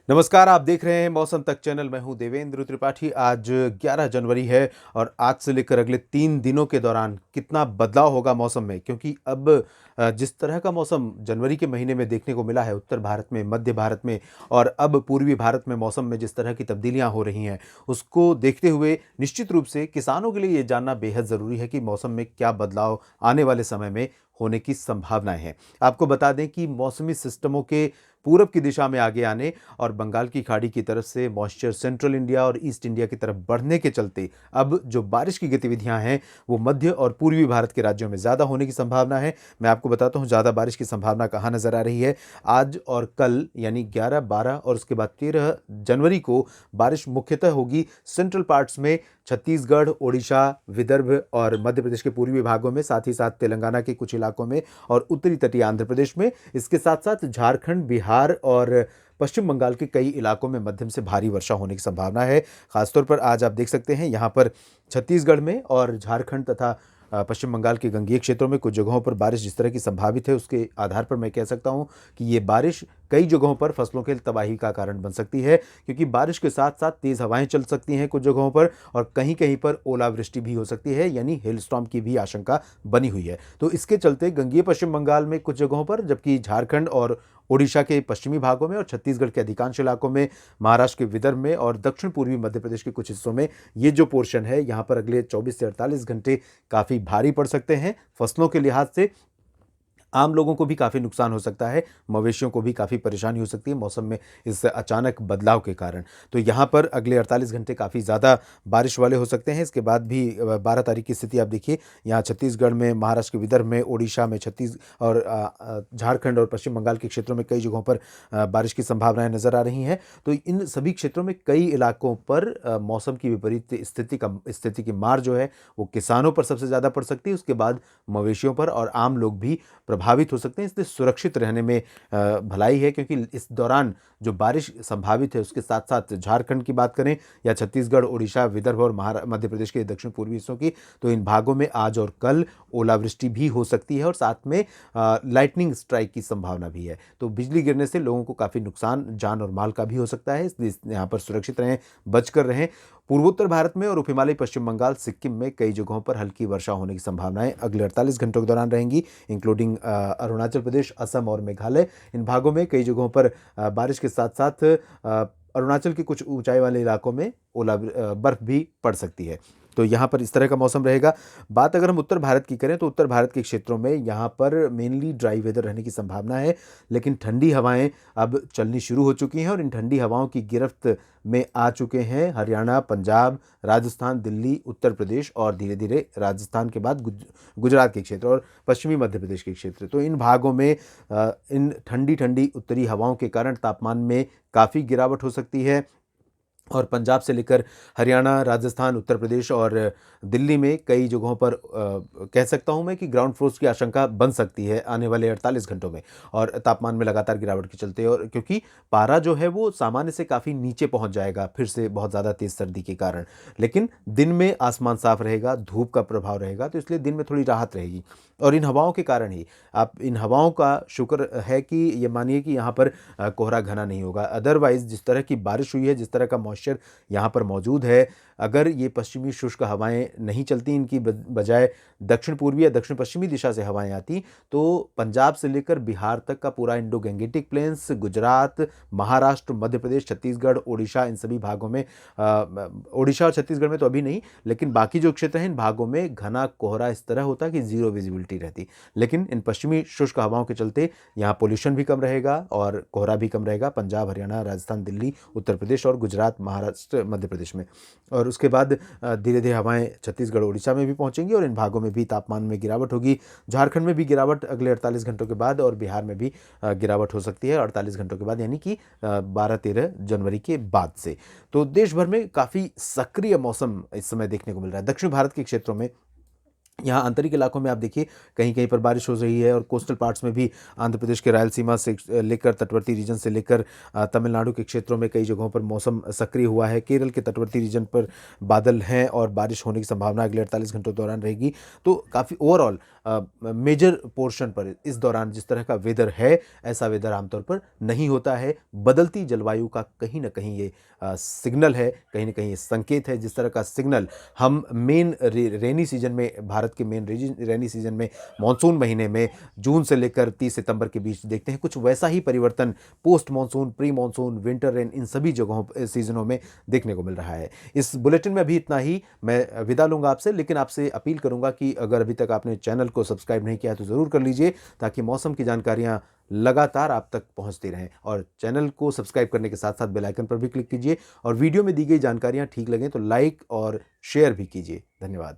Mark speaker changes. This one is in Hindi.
Speaker 1: नमस्कार, आप देख रहे हैं मौसम तक चैनल। मैं हूं देवेंद्र त्रिपाठी। आज 11 जनवरी है और आज से लेकर अगले 3 दिनों के दौरान कितना बदलाव होगा मौसम में, क्योंकि अब जिस तरह का मौसम जनवरी के महीने में देखने को मिला है उत्तर भारत में, मध्य भारत में और अब पूर्वी भारत में मौसम में जिस तरह की तब्दीलियां हो रही हैं, उसको देखते हुए निश्चित रूप से किसानों के लिए ये जानना बेहद ज़रूरी है कि मौसम में क्या बदलाव आने वाले समय में होने की संभावनाएं हैं। आपको बता दें कि मौसमी सिस्टमों के पूरब की दिशा में आगे आने और बंगाल की खाड़ी की तरफ से मॉइस्चर सेंट्रल इंडिया और ईस्ट इंडिया की तरफ बढ़ने के चलते अब जो बारिश की गतिविधियां हैं वो मध्य और पूर्वी भारत के राज्यों में ज़्यादा होने की संभावना है। मैं आपको बताता हूं ज़्यादा बारिश की संभावना कहाँ नज़र आ रही है। आज और कल यानी 11, 12 और उसके बाद 13 जनवरी को बारिश मुख्यतः होगी सेंट्रल पार्ट्स में, छत्तीसगढ़, ओडिशा, विदर्भ और मध्य प्रदेश के पूर्वी भागों में, साथ ही साथ तेलंगाना के कुछ इलाकों में और उत्तरी तटीय आंध्र प्रदेश में। इसके साथ साथ झारखंड, बिहार और पश्चिम बंगाल के कई इलाकों में मध्यम से भारी वर्षा होने की संभावना है। खासतौर पर आज आप देख सकते हैं यहाँ पर छत्तीसगढ़ में और झारखंड तथा पश्चिम बंगाल के गंगीय क्षेत्रों में कुछ जगहों पर बारिश जिस तरह की संभावित है, उसके आधार पर मैं कह सकता हूँ कि ये बारिश कई जगहों पर फसलों के तबाही का कारण बन सकती है, क्योंकि बारिश के साथ साथ तेज हवाएं चल सकती हैं कुछ जगहों पर और कहीं कहीं पर ओलावृष्टि भी हो सकती है, यानी हेल स्टॉर्म की भी आशंका बनी हुई है। तो इसके चलते गंगीय पश्चिम बंगाल में कुछ जगहों पर, जबकि झारखंड और ओडिशा के पश्चिमी भागों में और छत्तीसगढ़ के अधिकांश इलाकों में, महाराष्ट्र के विदर्भ में और दक्षिण पूर्वी मध्य प्रदेश के कुछ हिस्सों में ये जो पोर्शन है यहाँ पर अगले 24 से 48 घंटे काफ़ी भारी पड़ सकते हैं। फसलों के लिहाज से आम लोगों को भी काफ़ी नुकसान हो सकता है, मवेशियों को भी काफ़ी परेशानी हो सकती है मौसम में इस अचानक बदलाव के कारण। तो यहाँ पर अगले 48 घंटे काफ़ी ज़्यादा बारिश वाले हो सकते हैं। इसके बाद भी 12 तारीख की स्थिति आप देखिए, यहाँ छत्तीसगढ़ में, महाराष्ट्र के विदर्भ में, ओडिशा में, और झारखंड और पश्चिम बंगाल के क्षेत्रों में कई जगहों पर बारिश की संभावनाएं नज़र आ रही हैं। तो इन सभी क्षेत्रों में कई इलाकों पर मौसम की विपरीत स्थिति की मार जो है वो किसानों पर सबसे ज़्यादा पड़ सकती है, उसके बाद मवेशियों पर और आम लोग भी प्रभावित हो सकते हैं। इसलिए सुरक्षित रहने में भलाई है, क्योंकि इस दौरान जो बारिश संभावित है उसके साथ साथ झारखंड की बात करें या छत्तीसगढ़, ओडिशा, विदर्भ और मध्य प्रदेश के दक्षिण पूर्वी हिस्सों की, तो इन भागों में आज और कल ओलावृष्टि भी हो सकती है और साथ में लाइटनिंग स्ट्राइक की संभावना भी है। तो बिजली गिरने से लोगों को काफ़ी नुकसान जान और माल का भी हो सकता है, इसलिए यहाँ पर सुरक्षित रहें, बचकर रहें। पूर्वोत्तर भारत में और उप हिमालयी पश्चिम बंगाल, सिक्किम में कई जगहों पर हल्की वर्षा होने की संभावनाएं अगले 48 घंटों के दौरान रहेंगी, इंक्लूडिंग अरुणाचल प्रदेश, असम और मेघालय। इन भागों में कई जगहों पर बारिश के साथ साथ अरुणाचल के कुछ ऊंचाई वाले इलाकों में बर्फ भी पड़ सकती है। तो यहाँ पर इस तरह का मौसम रहेगा। बात अगर हम उत्तर भारत की करें तो उत्तर भारत के क्षेत्रों में यहाँ पर मेनली ड्राई वेदर रहने की संभावना है, लेकिन ठंडी हवाएं अब चलनी शुरू हो चुकी हैं और इन ठंडी हवाओं की गिरफ्त में आ चुके हैं हरियाणा, पंजाब, राजस्थान, दिल्ली, उत्तर प्रदेश और धीरे धीरे राजस्थान के बाद गुजरात के क्षेत्र और पश्चिमी मध्य प्रदेश के क्षेत्र। तो इन भागों में इन ठंडी ठंडी उत्तरी हवाओं के कारण तापमान में काफ़ी गिरावट हो सकती है और पंजाब से लेकर हरियाणा, राजस्थान, उत्तर प्रदेश और दिल्ली में कई जगहों पर कह सकता हूं मैं कि ग्राउंड फ्रोस्ट की आशंका बन सकती है आने वाले 48 घंटों में, और तापमान में लगातार गिरावट के चलते, और क्योंकि पारा जो है वो सामान्य से काफ़ी नीचे पहुंच जाएगा फिर से बहुत ज़्यादा तेज़ सर्दी के कारण। लेकिन दिन में आसमान साफ रहेगा, धूप का प्रभाव रहेगा, तो इसलिए दिन में थोड़ी राहत रहेगी और इन हवाओं के कारण ही आप इन हवाओं का शुक्र है कि ये मानिए कि यहाँ पर कोहरा घना नहीं होगा। अदरवाइज़ जिस तरह की बारिश हुई है, जिस तरह का मॉइस्चर यहाँ पर मौजूद है, अगर ये पश्चिमी शुष्क हवाएं नहीं चलती, इनकी बजाय दक्षिण पूर्वी या दक्षिण पश्चिमी दिशा से हवाएं आती, तो पंजाब से लेकर बिहार तक का पूरा Indo Gangetic plains, Gujarat, Maharashtra, Madhya Pradesh, Chhattisgarh, Odisha, इन सभी भागों में ओडिशा और छत्तीसगढ़ में तो अभी नहीं, लेकिन बाकी जो क्षेत्र हैं इन भागों में घना कोहरा इस तरह होता कि जीरो विजिबिलिटी रहती। लेकिन इन पश्चिमी शुष्क हवाओं के चलते यहाँ पोल्यूशन भी कम रहेगा और कोहरा भी कम रहेगा पंजाब, हरियाणा, राजस्थान, दिल्ली, उत्तर प्रदेश और गुजरात, महाराष्ट्र, मध्य प्रदेश में। और उसके बाद धीरे धीरे हवाएं छत्तीसगढ़, उड़ीसा में भी पहुंचेंगी और इन भागों में भी तापमान में गिरावट होगी। झारखंड में भी गिरावट अगले 48 घंटों के बाद और बिहार में भी गिरावट हो सकती है 48 घंटों के बाद, यानी कि 12-13 जनवरी के बाद से। तो देश भर में काफ़ी सक्रिय मौसम इस समय देखने को मिल रहा है। दक्षिण भारत के क्षेत्रों में यहाँ आंतरिक इलाकों में आप देखिए कहीं-कहीं पर बारिश हो रही है और कोस्टल पार्ट्स में भी आंध्र प्रदेश के रायलसीमा से लेकर तटवर्ती रीजन से लेकर तमिलनाडु के क्षेत्रों में कई जगहों पर मौसम सक्रिय हुआ है। केरल के तटवर्ती रीजन पर बादल हैं और बारिश होने की संभावना अगले 48 घंटों के दौरान रहेगी। तो काफ़ी ओवरऑल मेजर पोर्शन पर इस दौरान जिस तरह का वेदर है, ऐसा वेदर आमतौर पर नहीं होता है। बदलती जलवायु का कहीं न कहीं ये सिग्नल है, कहीं न कहीं ये संकेत है। जिस तरह का सिग्नल हम मेन रेनी सीजन में, भारत के मेन रेनी सीजन में, मानसून महीने में जून से लेकर 30 सितंबर के बीच देखते हैं, कुछ वैसा ही परिवर्तन post monsoon, pre monsoon, winter rain इन सभी जगहों सीजनों में देखने को मिल रहा है। इस बुलेटिन में अभी इतना ही। मैं विदा लूंगा आपसे, लेकिन आपसे अपील करूंगा कि अगर अभी तक आपने चैनल को सब्सक्राइब नहीं किया है तो ज़रूर कर लीजिए, ताकि मौसम की जानकारियां लगातार आप तक पहुंचती रहें। और चैनल को सब्सक्राइब करने के साथ साथ बेल आइकन पर भी क्लिक कीजिए और वीडियो में दी गई जानकारियां ठीक लगें तो लाइक और शेयर भी कीजिए। धन्यवाद।